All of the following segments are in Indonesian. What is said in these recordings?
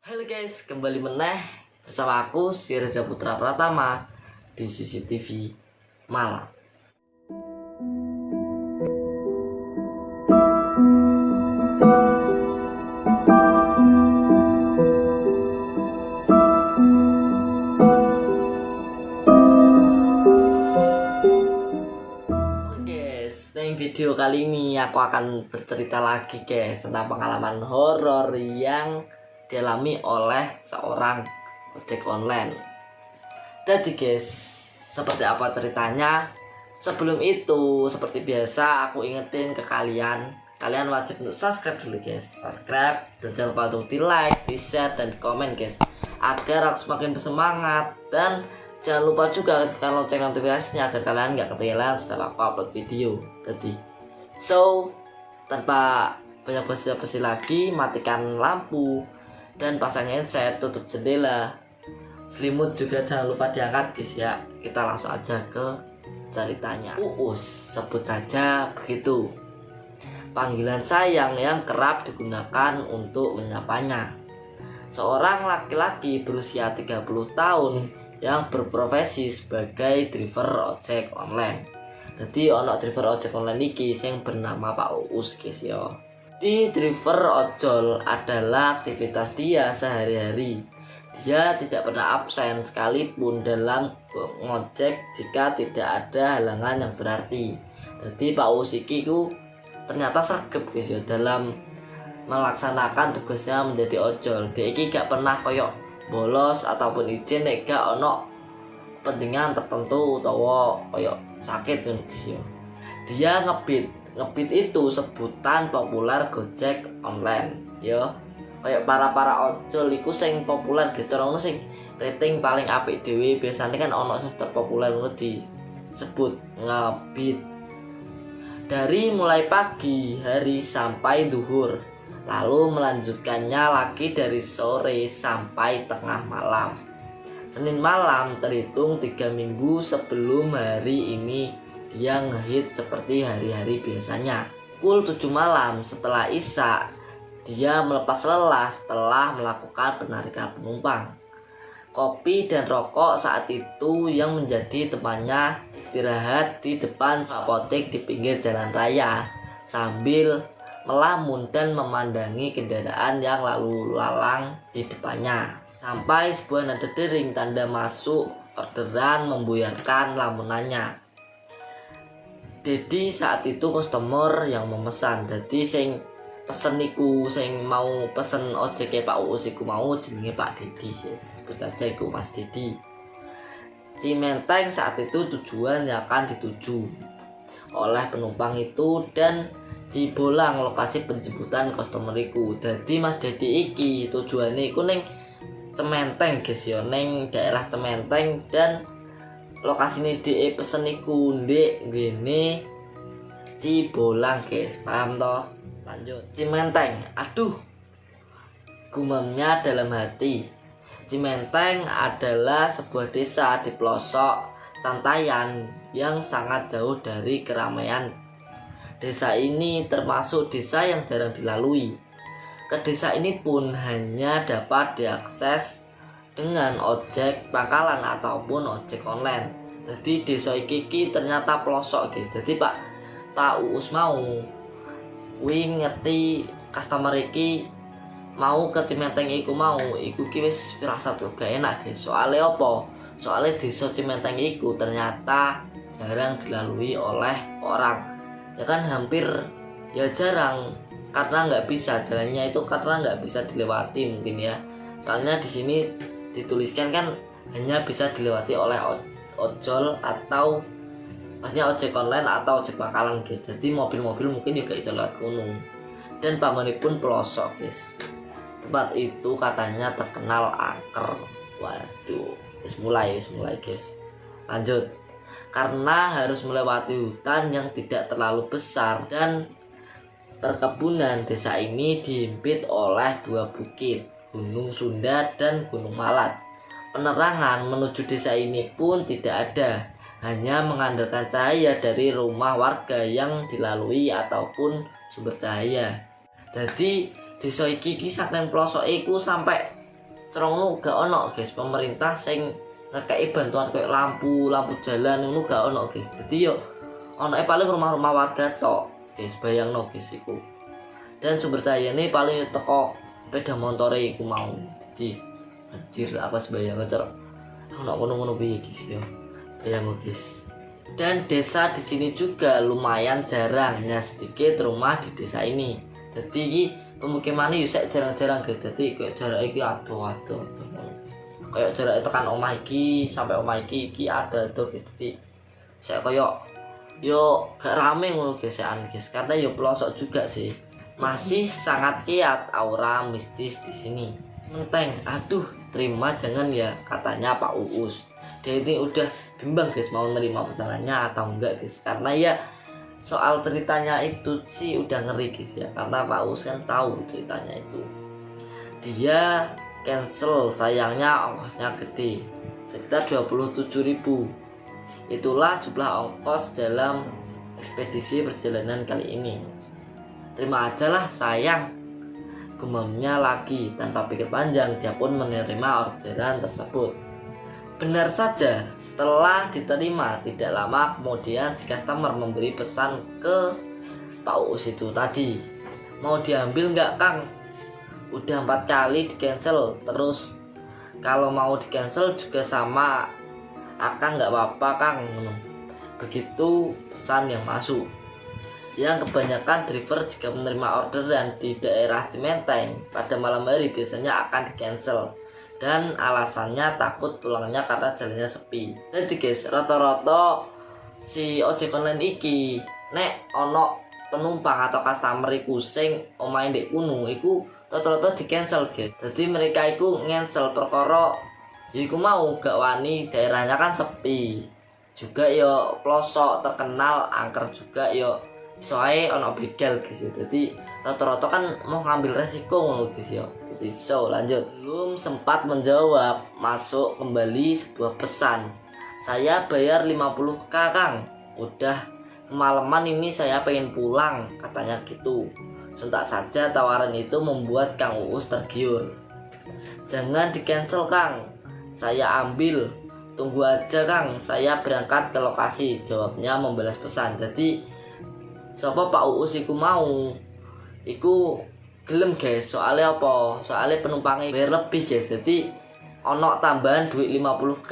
Halo guys, kembali meneh bersama aku Reza Putra Pratama di CCTV Malang. Guys, di video kali ini aku akan bercerita lagi guys tentang pengalaman horor yang dialami oleh seorang ojek online. Jadi guys, seperti apa ceritanya? Sebelum itu, seperti biasa aku ingetin ke kalian wajib untuk subscribe dulu guys. Subscribe dan jangan lupa untuk di like, di share, dan di komen guys, agar aku semakin bersemangat. Dan jangan lupa juga aktifkan lonceng notifikasinya agar kalian gak ketinggalan setelah aku upload video. Jadi, tanpa banyak basa-basi lagi, matikan lampu dan pasang headset, tutup jendela, selimut juga jangan lupa diangkat guys ya. Kita langsung aja ke ceritanya. Uus, sebut saja begitu panggilan sayang yang kerap digunakan untuk menyapanya. Seorang laki-laki berusia 30 tahun yang berprofesi sebagai driver ojek online. Jadi ono driver ojek online iki sing bernama Pak Uus guys ya. Di driver ojol adalah aktivitas dia sehari-hari. Dia tidak pernah absen sekalipun dalam ngojek jika tidak ada halangan yang berarti. Jadi Pak Uus iki ku ternyata sergap guys ya dalam melaksanakan tugasnya menjadi ojol. Dia iki gak pernah koyok bolos ataupun izin nek gak ono kepentingan tertentu utawa koyok sakit kan guys ya. Dia ngebit itu sebutan populer Gojek online ya. Kayak para ojol iku sing populer guys, cara ngono sing rating paling apik dhewe biasanya kan ono sing terpopuler ngono disebut ngebit. Dari mulai pagi hari sampai duhur, lalu melanjutkannya lagi dari sore sampai tengah malam. Senin malam terhitung 3 minggu sebelum hari ini dia ngehit seperti hari-hari biasanya. Pukul 7 malam setelah Isya, dia melepas lelah setelah melakukan penarikan penumpang. Kopi dan rokok saat itu yang menjadi temannya istirahat di depan apotek di pinggir jalan raya sambil melamun dan memandangi kendaraan yang lalu lalang di depannya. Sampai sebuah nada dering tanda masuk orderan membuyarkan lamunannya. Jadi saat itu customer yang memesan. Jadi sing pesen iku, sing mau pesen ojek Pak Uus iku mau jenenge Pak Dedi, yes. Sebut saja iku Mas Dedi. Cimenteng saat itu tujuan yang akan dituju oleh penumpang itu dan Cibolang lokasi penjemputan customer iku. Jadi Mas Dedi iki tujuannya iku ning Cementeng guys ya, ning daerah Cementeng dan lokasi ini DE pesen iku ndek ngene Cibolang guys, paham toh? Lanjut, Cimenteng. Aduh, gumamnya dalam hati. Cimenteng adalah sebuah desa di pelosok Santayan yang sangat jauh dari keramaian. Desa ini termasuk desa yang jarang dilalui. Ke desa ini pun hanya dapat diakses dengan ojek pangkalan ataupun ojek online. Jadi desa iki ternyata pelosok guys. Jadi Pak Uus mau ngerti customer iki mau ke Cimenteng iku wis firasat gak enak guys. Soalnya apa? Soalnya desa Cimenteng iku ternyata jarang dilalui oleh orang. Ya kan hampir ya jarang karena nggak bisa jalannya itu karena nggak bisa dilewati mungkin ya. Soalnya di sini dituliskan kan hanya bisa dilewati oleh ojol atau maksudnya ojek online atau ojek pangkalan guys. Jadi mobil-mobil mungkin juga bisa lewat gunung. Dan bangunnya pun pelosok guys. Tempat itu katanya terkenal angker. Waduh, mulai guys. Lanjut. Karena harus melewati hutan yang tidak terlalu besar dan perkebunan, desa ini dihimpit oleh 2 bukit, Gunung Sunda dan Gunung Malat. Penerangan menuju desa ini pun tidak ada, hanya mengandalkan cahaya dari rumah warga yang dilalui ataupun sumber cahaya. Jadi desa iki saking pelosok iku sampai Cerong gak ono guys pemerintah sing ngekei bantuan kayak lampu jalan ngono gak ono guys. Jadi yo ono paling rumah-rumah warga tok guys, bayangno guys iku. Dan sumber dayane paling teko sepeda motore iku mau. Jadi anjir aku bayang cerok ono ngono-ngono piye guys yo. Bayang guys. Dan desa di sini juga lumayan jarang, hanya sedikit rumah di desa ini. Jadi iki pemukimannya yusek jarang-jarang guys. Jadi kayak jarak iki ado-ado. Kayak jarak tekan omah iki sampai omah iki ado-ado guys. Jadi saya kayak yo gak rame ngono guys guys. Karena yo pelosok juga sih. Masih sangat kiat aura mistis di sini. Menteng, aduh terima jangan ya katanya Pak Uus. Dia ini udah bimbang guys mau nerima pesanannya atau enggak guys. Karena ya soal ceritanya itu sih udah ngeri guys ya. Karena Pak Uus kan tahu ceritanya itu. Dia cancel, sayangnya ongkosnya gede sekitar 27.000. Itulah jumlah ongkos dalam ekspedisi perjalanan kali ini. Terima aja lah sayang, gumamnya lagi. Tanpa pikir panjang dia pun menerima orderan tersebut. Benar saja, setelah diterima tidak lama kemudian si customer memberi pesan ke Pak Uus itu tadi. Mau diambil nggak Kang? Udah 4 kali di cancel. Terus kalau mau di cancel juga sama Akang nggak apa-apa Kang. Begitu pesan yang masuk. Yang kebanyakan driver jika menerima orderan di daerah Cimenteng pada malam hari biasanya akan di cancel. Dan alasannya takut pulangnya karena jalannya sepi. Jadi guys, rata-rata si ojek online iki nek ono penumpang atau customer iku sing omahe ndek kuno iku rata-rata di cancel guys. Jadi mereka iku cancel perkara iku mau gak wani, daerahnya kan sepi. Juga yo pelosok terkenal angker juga yo soalnya ono begal guys. Jadi rata-rata kan mau ngambil resiko ngono guys yo. So lanjut, belum sempat menjawab masuk kembali sebuah pesan. Saya bayar 50.000 Kang. Udah kemalaman ini saya pengen pulang katanya gitu. Sontak saja tawaran itu membuat Kang Uus tergiur. Jangan di cancel Kang, saya ambil. Tunggu aja Kang, saya berangkat ke lokasi, jawabnya membalas pesan. Jadi siapa Pak Uus iku mau iku gelem guys, soalnya apa? Soalnya penumpangnya bayar lebih guys. Jadi ono tambahan duit 50.000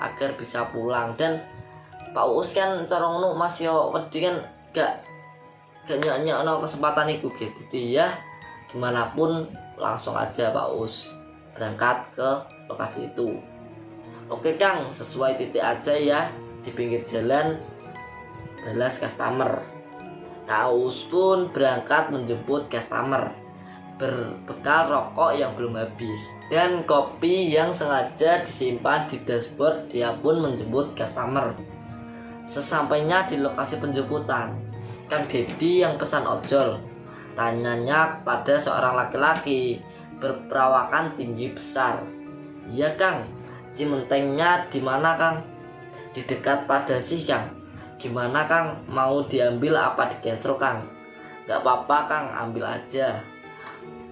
agar bisa pulang. Dan Pak Uus kan cara ngono Mas yo wedi kan gak nyok kesempatan itu guys. Jadi ya gimana pun langsung aja Pak Uus berangkat ke lokasi itu. Oke Kang, sesuai titik aja ya di pinggir jalan, balas customer. Kang Uus pun berangkat menjemput customer berbekal rokok yang belum habis dan kopi yang sengaja disimpan di dashboard. Dia pun menjemput customer. Sesampainya di lokasi penjemputan, Kang Dedi yang pesan ojol tanyanya kepada seorang laki-laki berperawakan tinggi besar. Iya Kang, Cimentengnya di mana Kang? Di dekat pada sih Kang. Gimana Kang, mau diambil apa di cancel Kang? Gak apa-apa Kang, ambil aja.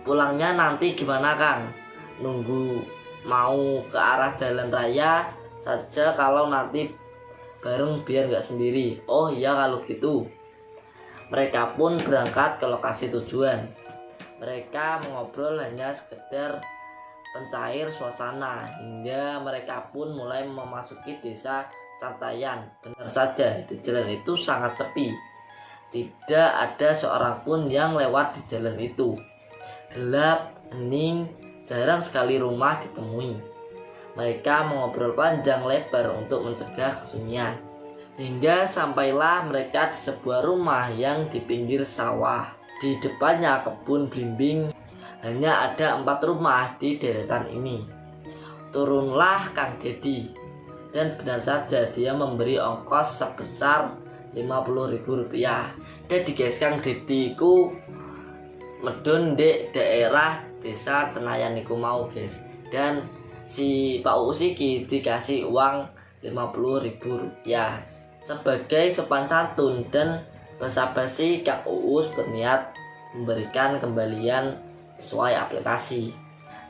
Pulangnya nanti gimana Kang? Nunggu mau ke arah jalan raya saja kalau nanti bareng biar nggak sendiri. Oh iya kalau gitu. Mereka pun berangkat ke lokasi tujuan. Mereka mengobrol hanya sekedar pencair suasana hingga mereka pun mulai memasuki desa Cantayan. Benar saja di jalan itu sangat sepi. Tidak ada seorang pun yang lewat di jalan itu. Gelap, hening, jarang sekali rumah ditemui. Mereka mengobrol panjang lebar untuk mencegah kesunyian. Hingga sampailah mereka di sebuah rumah yang di pinggir sawah. Di depannya kebun belimbing. Hanya ada 4 rumah di deretan ini. Turunlah Kang Dedi. Dan benar saja dia memberi ongkos sebesar Rp50.000. Dan di guys Kang Dedi ku medun di daerah desa Senayan iku mau guys. Dan si Pak Uus iki dikasih uang Rp50.000 sebagai sopan santun. Dan basa-basi Kang Uus berniat memberikan kembalian sesuai aplikasi.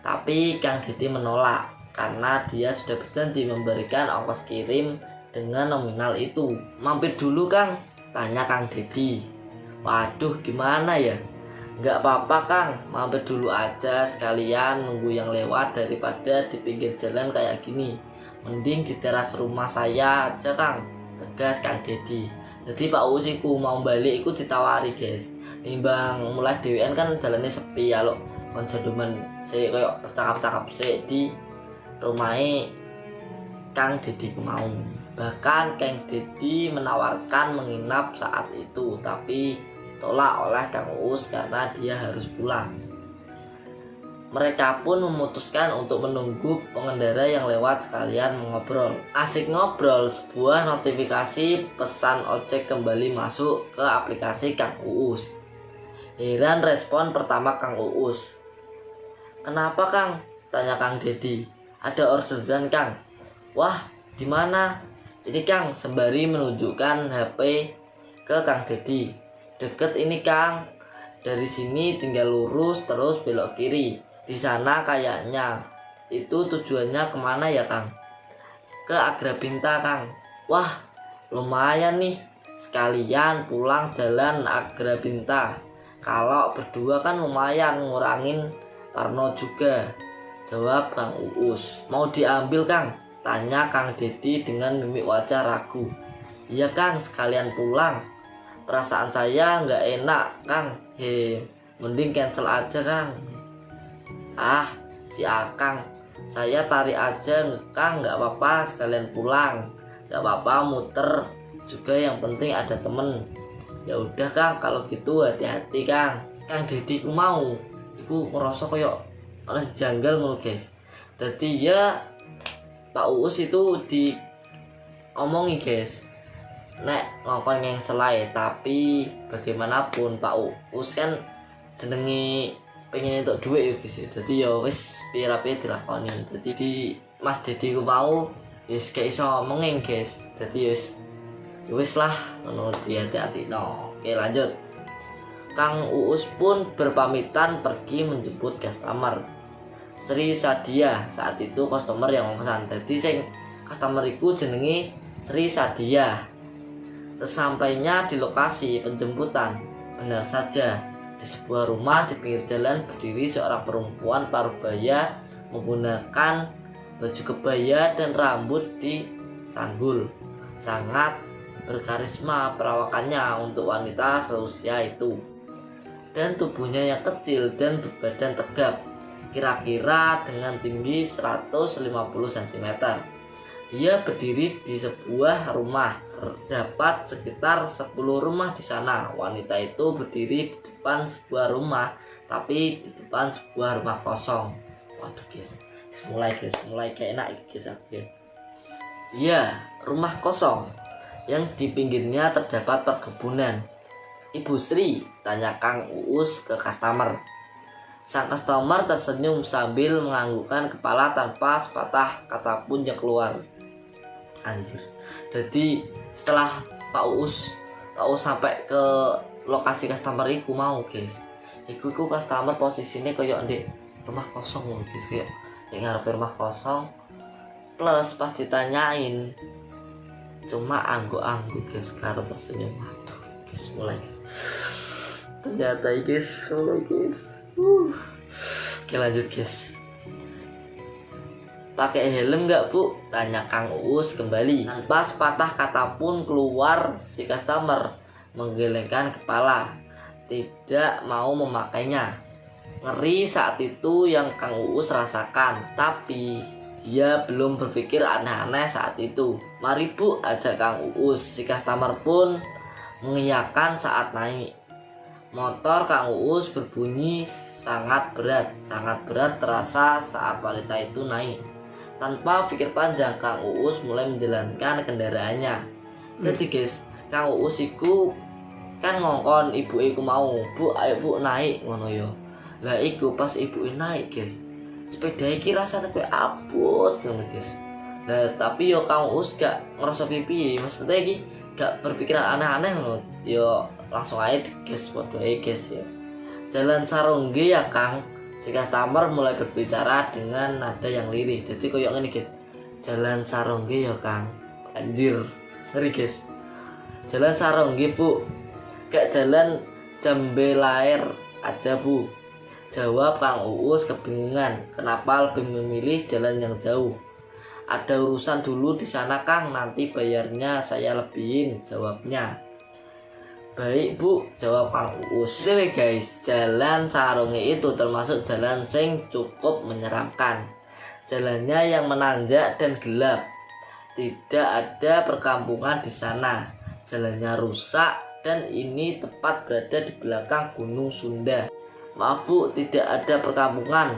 Tapi Kang Dedi menolak karena dia sudah berjanji memberikan ongkos kirim dengan nominal itu. Mampir dulu Kang, tanya Kang Dedi. Waduh gimana ya? Nggak apa-apa Kang, mampir dulu aja sekalian nunggu yang lewat daripada di pinggir jalan kayak gini. Mending di teras rumah saya aja Kang, tegas Kang Dedi. Jadi Pak Uus iku mau balik iku ditawari guys. Nimbang mulai dhewean kan jalannya sepi ya lo. Konco demen sik koyo bercakap-cakap sik di rumahe Kang Dedi ku mau. Bahkan Kang Dedi menawarkan menginap saat itu, tapi tolak oleh Kang Uus karena dia harus pulang. Mereka pun memutuskan untuk menunggu pengendara yang lewat sekalian mengobrol. Asik ngobrol, sebuah notifikasi pesan ojek kembali masuk ke aplikasi Kang Uus. Heran respon pertama Kang Uus. Kenapa Kang? Tanya Kang Dedi. Ada orderan Kang. Wah, di mana? Ini Kang, sembari menunjukkan HP ke Kang Dedi. Deket ini Kang. Dari sini tinggal lurus terus belok kiri. Di sana kayaknya. Itu tujuannya kemana ya Kang? Ke Agrabinta Kang. Wah, lumayan nih. Sekalian pulang jalan Agrabinta. Kalau berdua kan lumayan ngurangin Parno juga. Jawab Kang Uus. Mau diambil Kang? Tanya Kang Dedi dengan mimik wajah ragu. Iya Kang, sekalian pulang. Perasaan saya nggak enak Kang. Mending cancel aja Kang. Ah, si Akang, saya tarik aja Kang, nggak apa-apa sekalian pulang. Nggak apa-apa muter juga, yang penting ada temen. Ya udah Kang, kalau gitu hati-hati Kang. Kang Dedi ku mau, iku ngerasa koyo ana janggal ngono guys. Dadi ya Pak Uus itu diomongi guys, nek ngongkon yang selai, tapi bagaimanapun Pak Uus kan jenenge pengen untuk duit ya guys. Jadi ya wis pira-pira dilakoni. Jadi di Mas Dedi ku mau wis gak iso menging guys. Jadi wis lah ngono, hati-hati no. Oke lanjut. Kang Uus pun berpamitan pergi menjemput customer. Sri Sadia, saat itu customer yang memesan. Jadi sing customer iku jenenge Sri Sadia. Sesampainya di lokasi penjemputan, benar saja di sebuah rumah di pinggir jalan berdiri seorang perempuan parubaya menggunakan baju kebaya dan rambut disanggul. Sangat berkarisma perawakannya untuk wanita seusia itu. Dan tubuhnya yang kecil dan berbadan tegap, kira-kira dengan tinggi 150 cm. Dia berdiri di sebuah rumah. Terdapat sekitar 10 rumah di sana. Wanita itu berdiri di depan sebuah rumah, tapi di depan sebuah rumah kosong. Waduh guys, mulai kayak enak guys. Iya, rumah kosong yang di pinggirnya terdapat perkebunan. Ibu Sri, tanya Kang Uus ke customer. Sang customer tersenyum sambil menganggukkan kepala tanpa sepatah kata pun yang keluar. Anjir. Jadi setelah Pak Uus sampai ke lokasi customer iku mau guys. Iku customer posisinya kayak di rumah kosong loh guys, kayak yang ngarep rumah kosong. Plus pas ditanyain cuma angguk-angguk guys, karo tersenyum. Waduh guys, mulai guys. Ternyata guys, mulai guys. Oke lanjut guys. Pakai helm nggak Bu? Tanya Kang Uus kembali. Tanpa sepatah kata pun keluar, si customer menggelengkan kepala, tidak mau memakainya. Ngeri saat itu yang Kang Uus rasakan, tapi dia belum berpikir aneh-aneh saat itu. Mari Bu, ajak Kang Uus. Si customer pun mengiyakan saat naik. Motor Kang Uus berbunyi sangat berat terasa saat wanita itu naik. Tanpa pikir panjang, Kang Uus mulai menjalankan kendaraannya. Jadi guys, Kang Uus iku kan ngongkon ibu iku mau, Bu ayo Bu naik ngono yo. Lah iku pas ibu naik guys, sepeda iki rasanya kayak abot ngono guys. Lah tapi yo Kang Uus gak ngerasa pipi, maksudnya iki gak berpikiran aneh-aneh ngono. Yo langsung aja guys, podo guys ya. Jalan Sarongge ya Kang, Si customer mulai berbicara dengan nada yang lirih. Jadi koyok ngene guys. Jalan Sarongge ya Kang. Anjir, ngeri guys. Jalan Sarongge Bu. Gak jalan Jambelair aja Bu. Jawab Kang Uus kebingungan. Kenapa lebih memilih jalan yang jauh? Ada urusan dulu di sana Kang, nanti bayarnya saya lebihin, jawabnya. Baik Bu, jawab Kang Uus. Oke guys, jalan Sarongge itu termasuk jalan sing cukup menyeramkan. Jalannya yang menanjak dan gelap. Tidak ada perkampungan di sana. Jalannya rusak dan ini tepat berada di belakang Gunung Sunda. Maaf Bu, tidak ada perkampungan.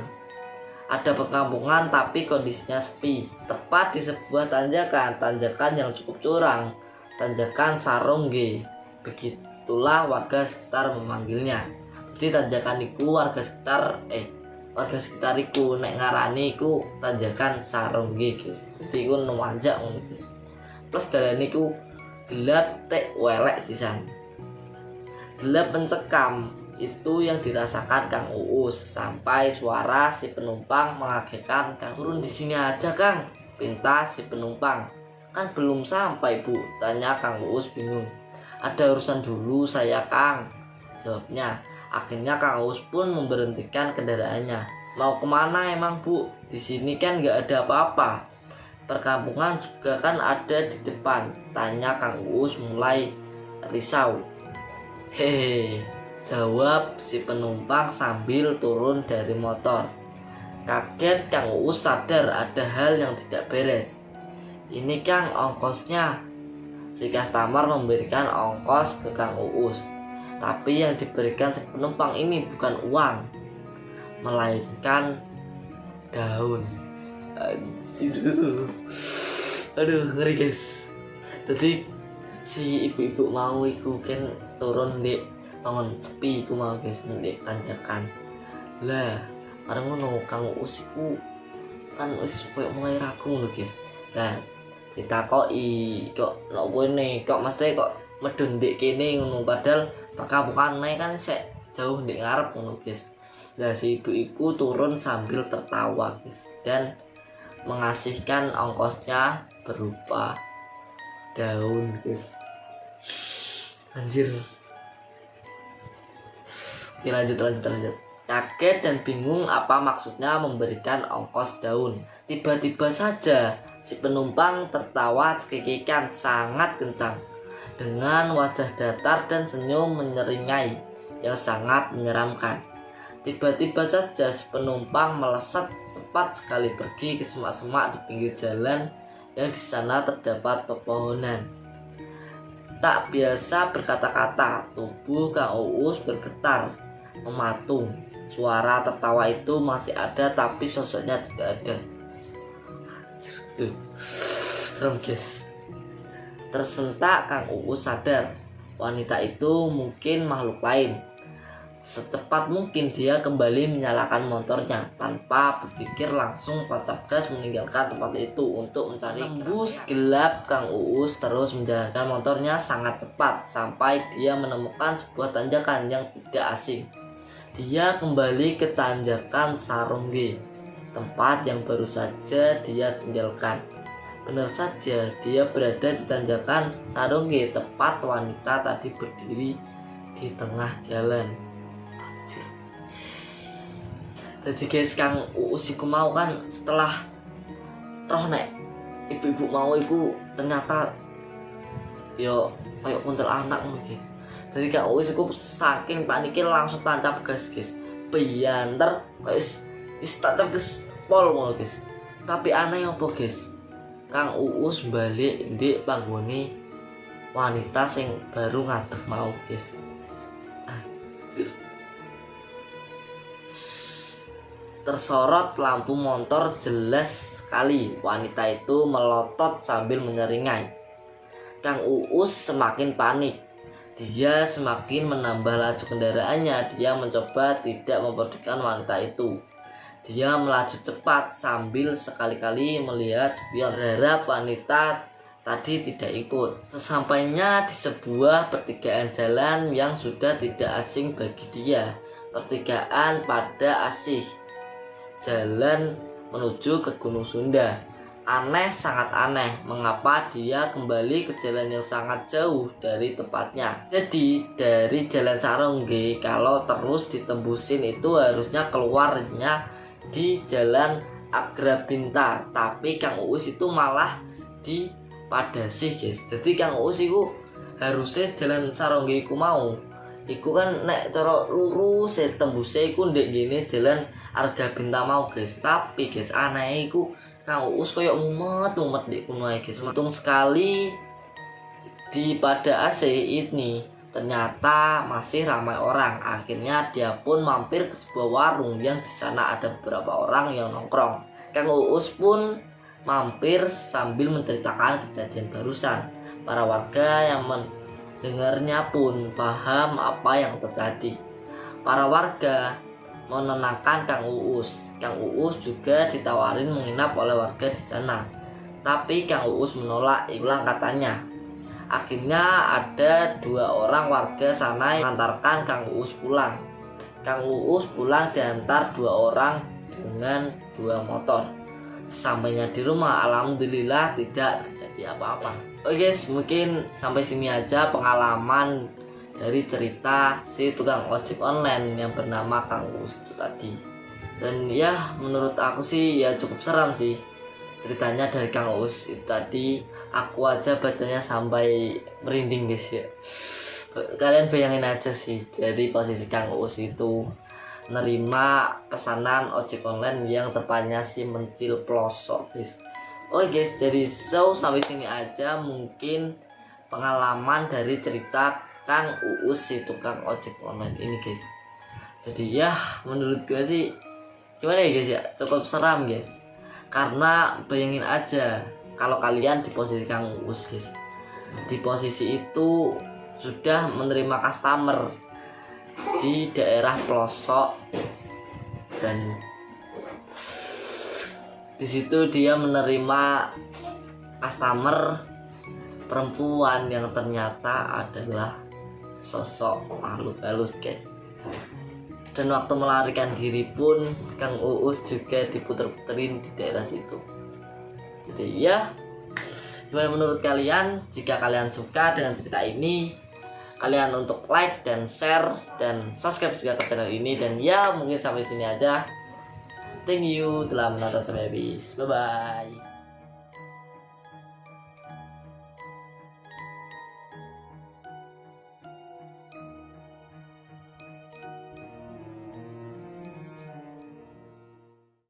Ada perkampungan tapi kondisinya sepi. Tepat di sebuah tanjakan yang cukup curam. Tanjakan Sarongge. Begitulah warga sekitar memanggilnya. Jadi tanjakan iku warga sekitar iku nek ngarani iku tanjakan Sarongge guys. Jadi iku nanjak ngono guys. Plus dalan iku gelap tek welek sisan. Gelap mencekam itu yang dirasakan Kang Uus sampai suara si penumpang mengagetkan. Kang turun di sini aja Kang, pinta si penumpang. Kan belum sampai Bu, tanya Kang Uus bingung. Ada urusan dulu saya Kang, jawabnya. Akhirnya Kang Uus pun memberhentikan kendaraannya. Mau kemana emang Bu? Di sini kan nggak ada apa-apa. Perkampungan juga kan ada di depan, tanya Kang Uus mulai risau. Hehe, jawab si penumpang sambil turun dari motor. Kaget Kang Uus sadar ada hal yang tidak beres. Ini Kang ongkosnya. Si customer memberikan ongkos ke Kang Uus. Tapi yang diberikan si penumpang ini bukan uang, melainkan daun. Anjir. Aduh, ngeri guys. Jadi si ibu-ibu mau iku kan turun di bangun sepi iku mau guys di tanjakan. Lah, bareng ngono Kang Uus iku kan wis koyo mulai ragu lho guys. Lah, ditakoki kok nopo ne kok mesti kok medun ndek kene ngono padahal pakabukane kan sik jauh ndek ngarep ngono guys. Lah si ibu iku turun sambil tertawa guys dan mengasihkan ongkosnya berupa daun guys. Anjir. Oke, lanjut. Kaget dan bingung apa maksudnya memberikan ongkos daun. Tiba-tiba saja si penumpang tertawa cekikikan sangat kencang dengan wajah datar dan senyum menyeringai yang sangat menyeramkan. Tiba-tiba saja si penumpang melesat cepat sekali pergi ke semak-semak di pinggir jalan yang di sana terdapat pepohonan. Tak biasa berkata-kata, tubuh Kang Uus bergetar, mematung. Suara tertawa itu masih ada tapi sosoknya tidak ada. Serem guys. Tersentak Kang Uus sadar wanita itu mungkin makhluk lain. Secepat mungkin dia kembali menyalakan motornya tanpa berpikir langsung tancap gas meninggalkan tempat itu untuk mencari. Tembus gelap Kang Uus terus menjalankan motornya sangat cepat sampai dia menemukan sebuah tanjakan yang tidak asing. Dia kembali ke tanjakan Sarongge, tempat yang baru saja dia tinggalkan. Benar saja dia berada di tanjakan Sarongge, tempat wanita tadi berdiri di tengah jalan. Jadi guys, Kang Uus iku mau kan setelah roh nek ibu-ibu mau iku ternyata yo kayak kuntil anak ngono guys. Jadi Kang Uus iku saking paniknya langsung tancap gas guys. Bianter wis tancap gas pol ngono guys. Tapi aneh apa guys? Kang Uus balik di panggone wanita sing baru ngadeg mau guys. Tersorot lampu motor jelas sekali. Wanita itu melotot sambil menyeringai. Kang Uus semakin panik. Dia semakin menambah laju kendaraannya. Dia mencoba tidak memperdulikan wanita itu. Dia melaju cepat sambil sekali-kali melihat spion. Berharap wanita tadi tidak ikut. Sesampainya di sebuah pertigaan jalan yang sudah tidak asing bagi dia, pertigaan pada Asih, jalan menuju ke Gunung Sunda. Aneh, sangat aneh, mengapa dia kembali ke jalan yang sangat jauh dari tempatnya. Jadi dari Jalan Sarongge kalau terus ditembusin itu harusnya keluarnya di Jalan Agrabinta, tapi Kang Uus itu malah di Padasih guys. Jadi Kang Uus itu harusnya Jalan Sarongge iku mau iku kan nek cara lurus tembusnya iku ndek gini Jalan Agrabinta mau guys. Tapi guys aneh iku Kang Uus koyo mumet di kuno guys. Untung sekali di Pada AC ini ternyata masih ramai orang. Akhirnya dia pun mampir ke sebuah warung yang di sana ada beberapa orang yang nongkrong. Kang Uus pun mampir sambil menceritakan kejadian barusan. Para warga yang mendengarnya pun paham apa yang terjadi. Para warga menenangkan Kang Uus. Kang Uus juga ditawarin menginap oleh warga di sana, tapi Kang Uus menolak, itulah katanya. Akhirnya ada 2 orang warga sana yang mengantarkan Kang Uus pulang. Kang Uus pulang diantar 2 orang dengan 2 motor. Sampainya di rumah, alhamdulillah tidak terjadi apa-apa. Oke guys, mungkin sampai sini aja pengalaman dari cerita si tukang ojek online yang bernama Kang Uus itu tadi. Dan ya menurut aku sih ya cukup seram sih ceritanya dari Kang Uus itu tadi. Aku aja bacanya sampai merinding guys ya. Kalian bayangin aja sih dari posisi Kang Uus itu nerima pesanan ojek online yang depannya si Mencil Plosok guys. Oke guys, jadi sampai sini aja mungkin pengalaman dari cerita Kang Uus si tukang ojek online ini guys. Jadi ya menurut gue sih gimana ya guys ya, cukup seram guys. Karena bayangin aja kalau kalian di posisi Kang Uus guys, di posisi itu sudah menerima customer di daerah pelosok, dan di situ dia menerima customer perempuan yang ternyata adalah sosok makhluk halus guys. Dan waktu melarikan diri pun Kang Uus juga diputer-puterin di daerah situ. Jadi ya gimana menurut kalian? Jika kalian suka dengan cerita ini, kalian untuk like dan share dan subscribe juga ke channel ini. Dan ya mungkin sampai sini aja. Thank you telah menonton sampai habis. Bye bye.